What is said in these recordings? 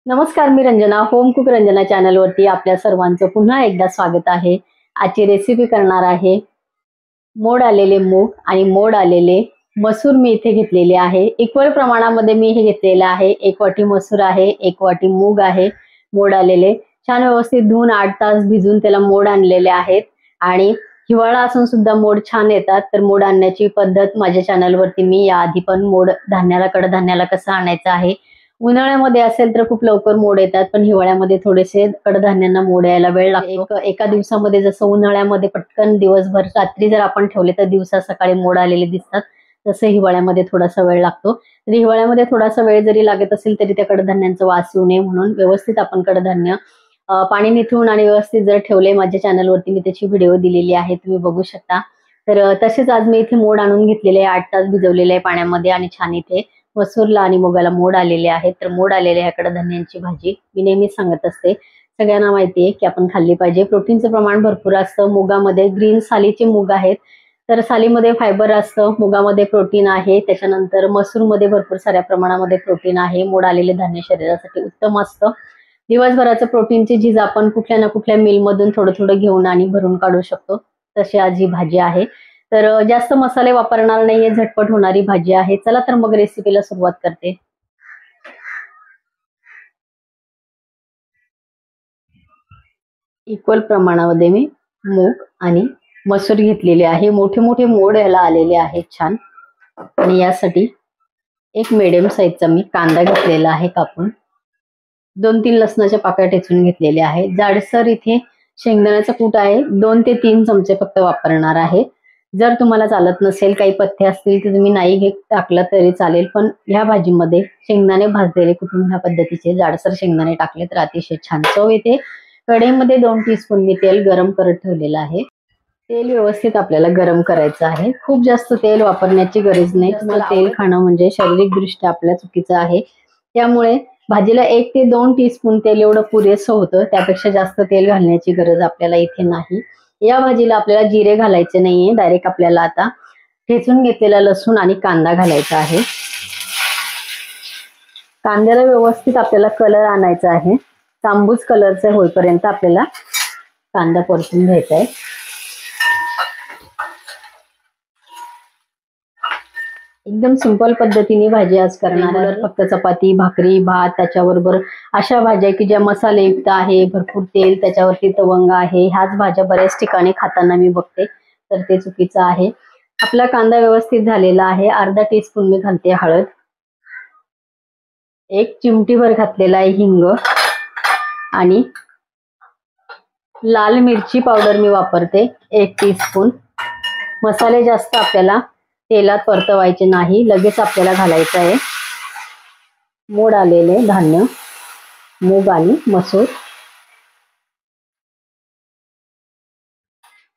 नमस्कार, मी Ranjana home cook Ranjana चॅनलवरती आपल्या सर्वांचं पुन्हा एकदा स्वागत आहे। आजची रेसिपी करणार आहे मोड आलेले मूग आणि मोड आलेले मसूर मी इथे घेतलेले आहे। इक्वल प्रमाणामध्ये मी हे घेतलेले आहे। 1 वाटी मसूर आहे, 1 वाटी मूग आहे। मोड आलेले छान व्यवस्थित धुवून 8 तास भिजून त्याला मोड आणलेले आहेत आणि हिवाळा असून सुद्धा मोड छान येतात। तर मोड आणण्याची पद्धत माझ्या चॅनलवरती मी याआधी पण मोड कडधान्याला कसं आणायचं आहे। उन्हाळ्यामध्ये असेल तर खूप लवकर मोड येतात, पण हिवाळ्यामध्ये थोडेसे कडधान्यांना मोड यायला वेळ लागतो। एका दिवसामध्ये जसं उन्हाळ्यामध्ये पटकन दिवसभर रात्री जर आपण ठेवले तर दिवसा सकाळी मोड आलेले दिसतात, तसं हिवाळ्यामध्ये थोडासा वेळ लागतो। तर हिवाळ्यामध्ये थोडासा वेळ जरी लागत असेल तरी त्या कडधान्यांचा वास येऊ नये म्हणून व्यवस्थित आपण कडधान्य पाणी निथळून आणि व्यवस्थित जर ठेवले, माझ्या चॅनलवरती मी त्याची व्हिडिओ दिलेली आहे, तुम्ही बघू शकता। तर तसेच आज मी इथे मोड आणून घेतलेले आहे, 8 तास भिजवलेले आहे पाण्यामध्ये आणि छान इथे मसूरला आणि मुगाला मोड आलेले आहेत। तर मोड आलेल्या ह्या कडधान्यांची भाजी मी नेहमीच सांगत असते, सगळ्यांना माहिती आहे की आपण खाल्ली पाहिजे। प्रोटीनचं प्रमाण भरपूर असतं मुगामध्ये। ग्रीन सालीचे मूग आहेत, तर सालीमध्ये फायबर असतं, मुगामध्ये प्रोटीन आहे। त्याच्यानंतर मसूरमध्ये भरपूर साऱ्या प्रमाणामध्ये प्रोटीन आहे। मोड आलेले धान्य शरीरासाठी उत्तम असतं। दिवसभराचं प्रोटीनची झीज आपण कुठल्या ना कुठल्या मिलमधून थोडं थोडं घेऊन आणि भरून काढू शकतो, तशी आज ही भाजी आहे। तर जास्त मसाले वापरणार नाहीये, झटपट होणारी भाजी आहे। चला तर मग रेसिपीला सुरुवात करते। इक्वल प्रमाणामध्ये मी मूग आणि मसूर घेतलेले आहे। मोठे मोठे मोड याला आलेले आहेत छान। आणि यासाठी एक मीडियम साईजचा मी कांदा घेतलेला आहे कापून। 2-3 लसणाच्या पाकळ्या ठेचून घेतलेल्या आहेत। जाडसर इथे शेंगदाण्याचं कूट आहे, 2 ते 3 चमचे फक्त वापरणार आहे। जर तुम्हाला चालत नसेल, काही पथ्य असतील तर तुम्ही नाही टाकलं तरी चालेल, पण ह्या भाजीमध्ये शेंगदाणे भाजलेले कुठून ह्या पद्धतीचे जाडसर शेंगदाणे टाकले तर अतिशय छान चव येते। कढईमध्ये 2 टीस्पून मी तेल गरम करत ठेवलेलं आहे। तेल व्यवस्थित आपल्याला गरम करायचं आहे, खूप जास्त तेल वापरण्याची गरज नाही। तुम्हाला तेल खाणं म्हणजे शारीरिकदृष्ट्या आपल्या चुकीचं आहे, त्यामुळे भाजीला 1 ते 2 टीस्पून तेल एवढं पुरेसं होतं, त्यापेक्षा जास्त तेल घालण्याची गरज आपल्याला इथे नाही। या भाजीला आपल्याला जिरे घालायचे नाहीये, डायरेक्ट आपल्याला आता ठेचून घेतलेला लसूण आणि कांदा घालायचा आहे। कांद्याला व्यवस्थित आपल्याला कलर आणायचा आहे, तांबूस कलरचे होईपर्यंत आपल्याला कांदा परतून घ्यायचा आहे। एकदम सिंपल पद्धतीने भाजी आज करणार आहे, फक्त चपाती भाकरी भात त्याच्याबरोबर अशा भाज्या की ज्या मसालेयुक्त आहे, भरपूर तेल त्याच्यावरती तवंग आहे, ह्याच भाज्या बऱ्याच ठिकाणी खाताना मी बघते, तर ते चुकीचं आहे। आपला कांदा व्यवस्थित झालेला आहे। अर्धा टीस्पून मी घालते हळद, 1 चिमटीभर घातलेला आहे हिंग आणि लाल मिरची पावडर मी वापरते 1 टीस्पून। मसाले जास्त आपल्याला तेलात परतवायचे नाही, लगेच आपल्याला घालायचं आहे मोड आलेले धान्य मूग आणि मसूर।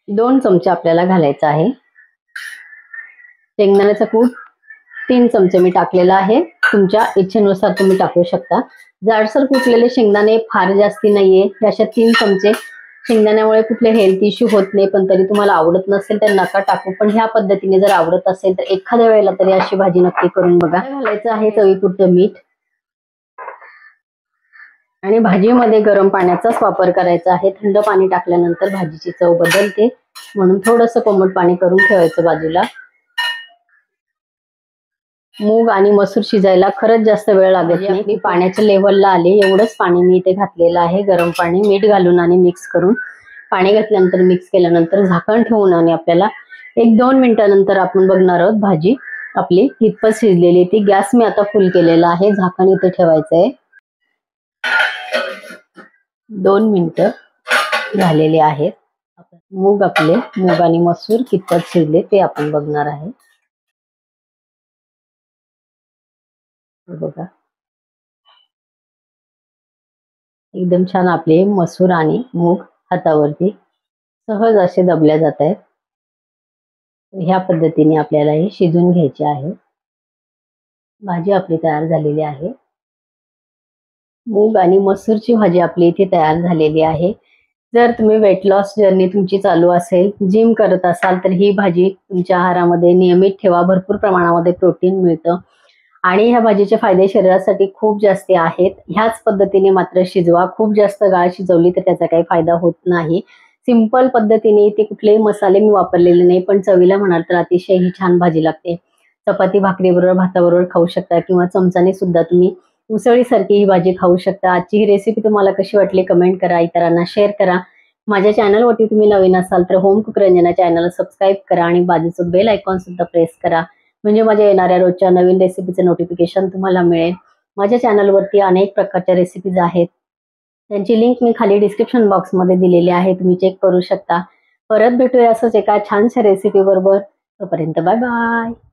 2 चमचे आपल्याला घालायचं आहे। शेंगदाण्याचं कूट 3 चमचे मी टाकलेला आहे, तुमच्या इच्छेनुसार तुम्ही टाकू शकता। जाडसर कुटलेले शेंगदाणे फार जास्ती नाहीये, अशा 3 चमचे। शेंगदाण्यामुळे कुठले हेल्थ इश्यू होत नाही, पण तरी तुम्हाला आवडत नसेल तर नका टाकू, पण ह्या पद्धतीने जर आवडत असेल तर एखाद्या वेळेला तरी अशी भाजी नक्की करून बघा। घालायचं आहे चवीपुरतं मीठ आणि भाजीमध्ये गरम पाण्याचाच वापर करायचा आहे। थंड पाणी टाकल्यानंतर भाजीची चव बदलते, म्हणून थोडंसं कोमट पाणी करून ठेवायचं बाजूला। मूग आणि मसूर शिजायला खरंच जास्त वेळ लागत नाही, पाण्याच्या लेव्हलला आले एवढंच पाणी मी इथे घातलेलं आहे, गरम पाणी मीठ घालून आणि मिक्स करून। पाणी घातल्यानंतर मिक्स केल्यानंतर झाकण ठेवून आणि आपल्याला 1-2 मिनिटानंतर आपण बघणार आहोत भाजी आपली कितपत शिजलेली ती। गॅस मी आता फुल केलेला आहे, झाकण इथे ठेवायचं आहे। 2 मिनिटं झालेले आहेत। मूग आणि मसूर कितपत शिजले ते आपण बघणार आहे। बघा, एकदम छान आपले मसूर आणि मूग हातावरती सहज असे दबल्या जात आहेत। ह्या पद्धतीने आपल्याला हे शिजून घ्यायचे आहे। भाजी आपली तयार झालेली आहे। मूग आणि मसूरची भाजी आपली इथे तयार झालेली आहे। जर तुम्ही वेट लॉस जर्नी तुमची चालू असेल, जिम करत असाल तर ही भाजी तुमच्या आहारामध्ये नियमित ठेवा, भरपूर प्रमाणामध्ये प्रोटीन मिळतं। आणि ह्या भाजीचे फायदे शरीरासाठी खूप जास्त आहेत. ह्याच पद्धतीने मात्र शिजवा. खूप जास्त गाळ शिजवली तर त्याचा काही फायदा होत नाही. सिंपल पद्धतीने इथे कुठलेही मसाले मी वापरलेले नाही, पण चवीला म्हणाल तर अतिशय ही छान भाजी लागते. चपाती भाकरीबरोबर, भाताबरोबर खाऊ शकता किंवा चमच्याने सुद्धा तुम्ही उसळीसारखी ही भाजी खाऊ शकता. आजची ही रेसिपी तुम्हाला कशी वाटली कमेंट करा, इतरांना शेअर करा. माझ्या चॅनलवरती तुम्ही नवीन असाल तर होम कुक रंजना चॅनलला सबस्क्राईब करा आणि बाजूचं बेल आयकॉन सुद्धा प्रेस करा. म्हणजे माझ्या येणाऱ्या रोजच्या नवीन रेसिपीचं नोटिफिकेशन तुम्हाला मिळेल. माझ्या चॅनलवरती अनेक प्रकारच्या रेसिपीज आहेत. त्यांची लिंक मी खाली डिस्क्रिप्शन बॉक्समध्ये दिलेली आहे. तुम्ही चेक करू शकता. परत भेटूया असंच एका छानशा रेसिपी बरोबर. तोपर्यंत बाय बाय.